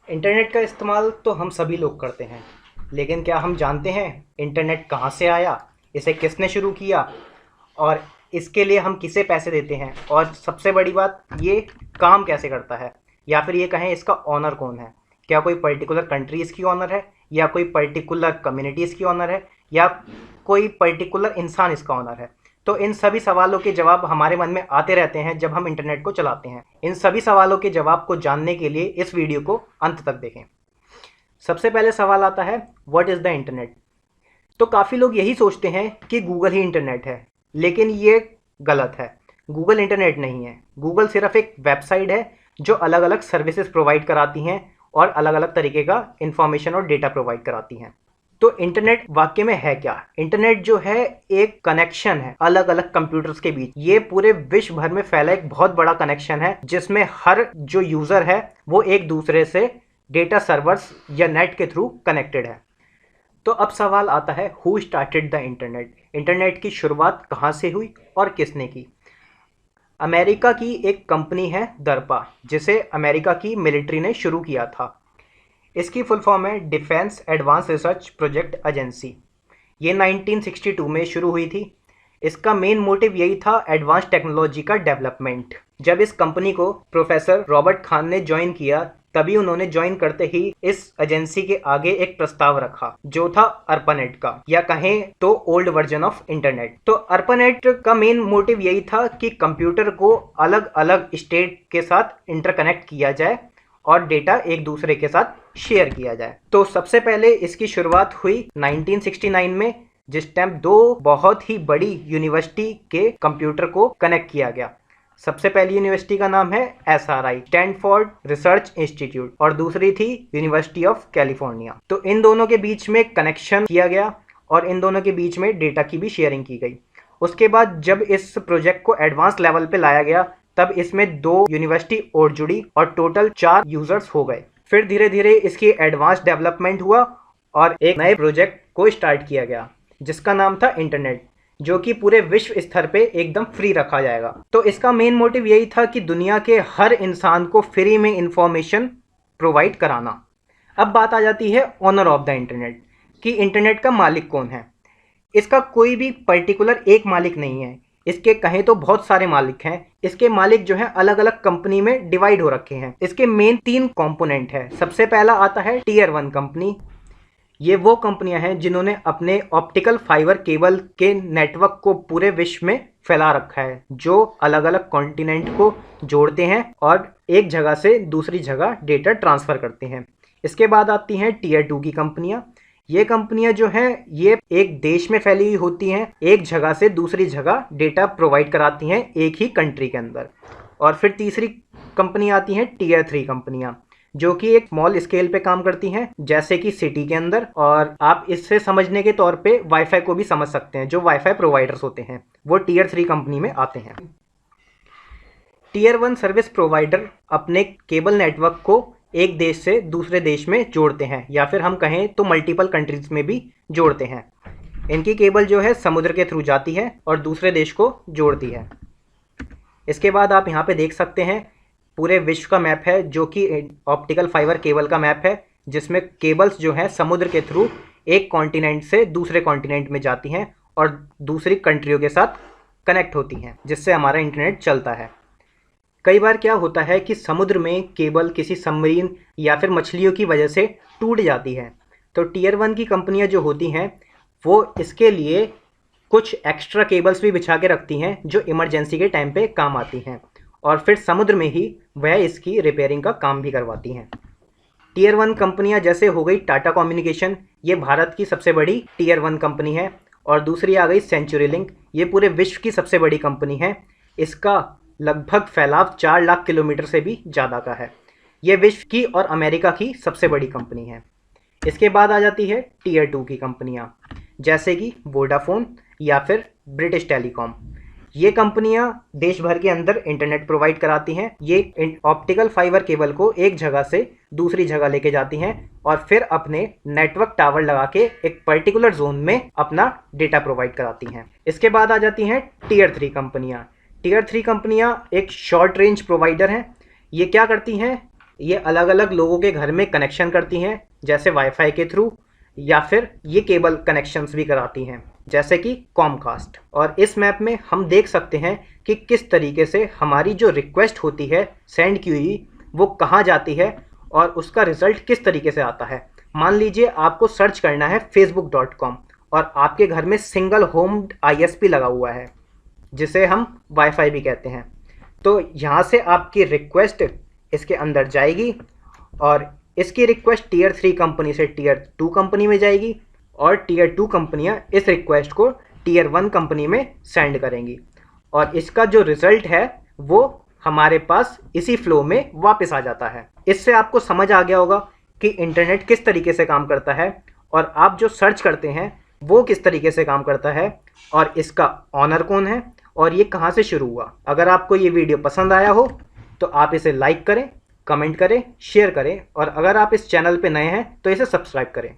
Internet का इस्तेमाल तो हम सभी लोग करते हैं, लेकिन क्या हम जानते हैं इंटरनेट कहाँ से आया, इसे किसने शुरू किया और इसके लिए हम किसे पैसे देते हैं, और सबसे बड़ी बात ये काम कैसे करता है, या फिर ये कहें इसका ऑनर कौन है। क्या कोई पर्टिकुलर कंट्री इसकी ऑनर है, या कोई पर्टिकुलर कम्युनिटी इसकी ऑनर है, या कोई पर्टिकुलर इंसान इसका ऑनर है। तो इन सभी सवालों के जवाब हमारे मन में आते रहते हैं जब हम इंटरनेट को चलाते हैं। इन सभी सवालों के जवाब को जानने के लिए इस वीडियो को अंत तक देखें। सबसे पहले सवाल आता है, व्हाट इज़ द इंटरनेट। तो काफ़ी लोग यही सोचते हैं कि गूगल ही इंटरनेट है, लेकिन ये गलत है। गूगल इंटरनेट नहीं है। गूगल सिर्फ एक वेबसाइट है जो अलग अलग सर्विसेज प्रोवाइड कराती हैं और अलग अलग तरीके का इंफॉर्मेशन और डेटा प्रोवाइड कराती हैं। तो इंटरनेट वाकई में है क्या? इंटरनेट जो है एक कनेक्शन है अलग अलग कंप्यूटर्स के बीच। ये पूरे विश्व भर में फैला एक बहुत बड़ा कनेक्शन है, जिसमें हर जो यूज़र है वो एक दूसरे से डेटा सर्वर्स या नेट के थ्रू कनेक्टेड है। तो अब सवाल आता है, who started the internet. Internet की शुरुआत कहाँ से हुई और किसने की? अमेरिका की एक कंपनी है दर्पा, जिसे अमेरिका की मिलिट्री ने शुरू किया था। इसकी फुल फॉर्म है defence advance research project agency. ये 1962 में शुरू हुई थी। इसका मेन मोटिव यही था, एडवांस टेक्नोलॉजी का डेवलपमेंट। जब इस कंपनी को प्रोफेसर रॉबर्ट खान ने ज्वाइन किया, तभी उन्होंने ज्वाइन करते ही इस एजेंसी के आगे एक प्रस्ताव रखा, जो था अर्पानेट का, या कहें तो ओल्ड वर्जन ऑफ इंटरनेट। तो अर्पानेट का मेन मोटिव यही था कि कंप्यूटर को अलग अलग स्टेट के साथ इंटरकनेक्ट किया जाए और डेटा एक दूसरे के साथ शेयर किया जाए। तो सबसे पहले इसकी शुरुआत हुई 1969 में, जिस टाइम दो बहुत ही बड़ी यूनिवर्सिटी के कंप्यूटर को कनेक्ट किया गया। सबसे पहली यूनिवर्सिटी का नाम है SRI, स्टैनफोर्ड रिसर्च इंस्टीट्यूट, और दूसरी थी यूनिवर्सिटी ऑफ कैलिफोर्निया। तो इन दोनों के बीच में कनेक्शन किया गया और इन दोनों के बीच में डेटा की भी शेयरिंग की गई। उसके बाद जब इस प्रोजेक्ट को एडवांस लेवल पे लाया गया, तब इसमें 2 यूनिवर्सिटी और जुड़ी और टोटल 4 यूजर्स हो गए। फिर धीरे धीरे इसकी एडवांस डेवलपमेंट हुआ और एक नए प्रोजेक्ट को स्टार्ट किया गया, जिसका नाम था इंटरनेट, जो कि पूरे विश्व स्तर पे एकदम फ्री रखा जाएगा। तो इसका मेन मोटिव यही था कि दुनिया के हर इंसान को फ्री में इंफॉर्मेशन प्रोवाइड कराना। अब बात आ जाती है ऑनर ऑफ द इंटरनेट, कि इंटरनेट का मालिक कौन है। इसका कोई भी पर्टिकुलर एक मालिक नहीं है। इसके कहें तो बहुत सारे मालिक हैं। इसके मालिक जो है अलग अलग कंपनी में डिवाइड हो रखे हैं। इसके मेन 3 कंपोनेंट है। सबसे पहला आता है टीयर 1 कंपनी। ये वो कंपनियां हैं जिन्होंने अपने ऑप्टिकल फाइबर केबल के नेटवर्क को पूरे विश्व में फैला रखा है, जो अलग अलग कॉन्टिनेंट को जोड़ते हैं और एक जगह से दूसरी जगह डेटा ट्रांसफ़र करते हैं। इसके बाद आती हैं टीयर 2 की कंपनियां। ये कंपनियां जो हैं ये एक देश में फैली हुई होती हैं, एक जगह से दूसरी जगह डेटा प्रोवाइड कराती हैं एक ही कंट्री के अंदर। और फिर तीसरी कंपनी आती हैं टीयर 3 कंपनियां, जो कि एक स्मॉल स्केल पे काम करती हैं, जैसे कि सिटी के अंदर। और आप इससे समझने के तौर पे वाईफाई को भी समझ सकते हैं। जो वाईफाई प्रोवाइडर्स होते हैं वो टीयर 3 कंपनी में आते हैं। टीयर 1 सर्विस प्रोवाइडर अपने केबल नेटवर्क को एक देश से दूसरे देश में जोड़ते हैं, या फिर हम कहें तो मल्टीपल कंट्रीज में भी जोड़ते हैं। इनकी केबल जो है समुद्र के थ्रू जाती है और दूसरे देश को जोड़ती है। इसके बाद आप यहाँ पे देख सकते हैं पूरे विश्व का मैप है, जो कि ऑप्टिकल फाइबर केबल का मैप है, जिसमें केबल्स जो हैं समुद्र के थ्रू एक कॉन्टिनेंट से दूसरे कॉन्टिनेंट में जाती हैं और दूसरी कंट्रियों के साथ कनेक्ट होती हैं, जिससे हमारा इंटरनेट चलता है। कई बार क्या होता है कि समुद्र में केबल किसी सबमरीन या फिर मछलियों की वजह से टूट जाती है। तो टीयर 1 की कंपनियां जो होती हैं वो इसके लिए कुछ एक्स्ट्रा केबल्स भी बिछा के रखती हैं, जो इमरजेंसी के टाइम पे काम आती हैं, और फिर समुद्र में ही वह इसकी रिपेयरिंग का काम भी करवाती हैं। टीयर 1 कंपनियां जैसे हो गई टाटा कम्युनिकेशन, ये भारत की सबसे बड़ी टीयर 1 कंपनी है। और दूसरी आ गई सेंचुरी लिंक, ये पूरे विश्व की सबसे बड़ी कंपनी है। इसका लगभग फैलाव 4 लाख किलोमीटर से भी ज़्यादा का है। ये विश्व की और अमेरिका की सबसे बड़ी कंपनी है। इसके बाद आ जाती है टीयर 2 की कंपनियां, जैसे कि वोडाफोन या फिर ब्रिटिश टेलीकॉम। ये कंपनियां देश भर के अंदर इंटरनेट प्रोवाइड कराती हैं। ये ऑप्टिकल फाइबर केबल को एक जगह से दूसरी जगह लेके जाती हैं और फिर अपने नेटवर्क टावर लगा के एक पर्टिकुलर जोन में अपना डेटा प्रोवाइड कराती हैं। इसके बाद आ जाती हैं टीयर 3 कंपनियां। टीयर 3 कंपनियां एक शॉर्ट रेंज प्रोवाइडर हैं। ये क्या करती हैं, ये अलग अलग लोगों के घर में कनेक्शन करती हैं, जैसे वाईफाई के थ्रू, या फिर ये केबल कनेक्शंस भी कराती हैं जैसे कि कॉमकास्ट। और इस मैप में हम देख सकते हैं कि किस तरीके से हमारी जो रिक्वेस्ट होती है सेंड की हुई, वो कहाँ जाती है और उसका रिज़ल्ट किस तरीके से आता है। मान लीजिए आपको सर्च करना है facebook.com और आपके घर में सिंगल होम ISP लगा हुआ है, जिसे हम वाईफाई भी कहते हैं। तो यहाँ से आपकी रिक्वेस्ट इसके अंदर जाएगी और इसकी रिक्वेस्ट टीयर 3 कंपनी से टीयर 2 कंपनी में जाएगी और टीयर 2 कंपनियाँ इस रिक्वेस्ट को टीयर 1 कंपनी में सेंड करेंगी और इसका जो रिज़ल्ट है वो हमारे पास इसी फ्लो में वापस आ जाता है। इससे आपको समझ आ गया होगा कि इंटरनेट किस तरीके से काम करता है और आप जो सर्च करते हैं वो किस तरीके से काम करता है और इसका ऑनर कौन है और ये कहाँ से शुरू हुआ। अगर आपको ये वीडियो पसंद आया हो तो आप इसे लाइक करें, कमेंट करें, शेयर करें और अगर आप इस चैनल पे नए हैं तो इसे सब्सक्राइब करें।